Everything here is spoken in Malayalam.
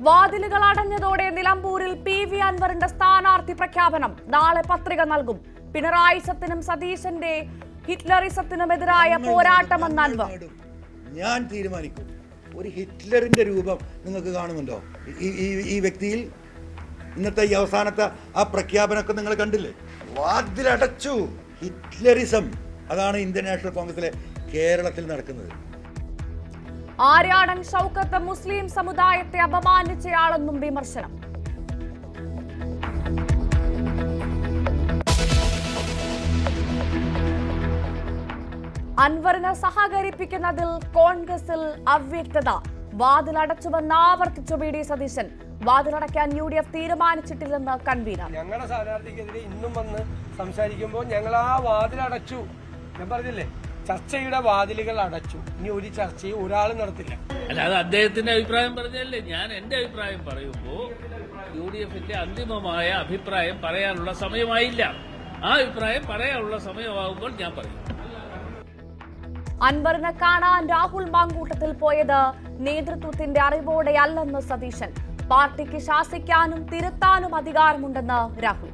വാതിലുകൾ അടഞ്ഞതോടെ നിലമ്പൂരിൽ PV അൻവറിന്റെ സ്ഥാനാർത്ഥി പ്രഖ്യാപനം. നാളെ പത്രിക നൽകും. പിണറായിസത്തിനും സതീശന്റെ ഹിറ്റ്ലറിസത്തിനുമെതിരായ പോരാട്ടമെന്ന് അൻവർ. ഞാൻ തീരുമാനിക്കും. ഒരു ഹിറ്റ്ലറിന്റെ രൂപം നിങ്ങൾക്ക് കാണുന്നുണ്ടോ ഈ വ്യക്തിയിൽ? ഇന്നത്തെ ഈ അവസാനത്തെ ആ പ്രഖ്യാപനമൊക്കെ നിങ്ങൾ കണ്ടില്ലേ? വാതിലടച്ചു. ഹിറ്റ്ലറിസം, അതാണ് ഇന്ത്യൻ നാഷണൽ കോൺഗ്രസിലെ കേരളത്തിൽ നടക്കുന്നത്. ആര്യാടൻ ഷൗക്കത്ത് മുസ്ലിം സമുദായത്തെ അപമാനിച്ചയാളെന്നും വിമർശനം. അൻവറിനെ സഹകരിപ്പിക്കുന്നതിൽ കോൺഗ്രസിൽ അവ്യക്തത. വാതിലടച്ചുവെന്ന് ആവർത്തിച്ചു VD സതീശൻ. വാതിലടയ്ക്കാൻ UDF തീരുമാനിച്ചിട്ടില്ലെന്ന് കൺവീനർ. ഞങ്ങളുടെ സ്ഥാനാർത്ഥിക്കെതിരെ ഇന്നും വന്ന് സംസാരിക്കുമ്പോൾ ഞങ്ങൾ ആ വാതിലടച്ചു. ഞാൻ പറഞ്ഞില്ലേ, ചർച്ചയുടെ വാതിലുകൾ അടച്ചു. ഇനി ഒരു ചർച്ചയും ഒരാളും നടത്തില്ല. അല്ല, അത് അദ്ദേഹത്തിന്റെ അഭിപ്രായം പറഞ്ഞല്ലേ. ഞാൻ എന്റെ അഭിപ്രായം പറയുമ്പോൾ UDFന്റെ അന്തിമമായ അഭിപ്രായം പറയാനുള്ള സമയമായില്ല. ആ അഭിപ്രായം പറയാനുള്ള സമയമാകുമ്പോൾ ഞാൻ പറയും. അൻവറിനെ കാണാൻ രാഹുൽ മാങ്കൂട്ടത്തിൽ പോയത് നേതൃത്വത്തിന്റെ അറിവോടെയല്ലെന്ന് സതീശൻ. പാർട്ടിക്ക് ശാസിക്കാനും തിരുത്താനും അധികാരമുണ്ടെന്ന് രാഹുൽ.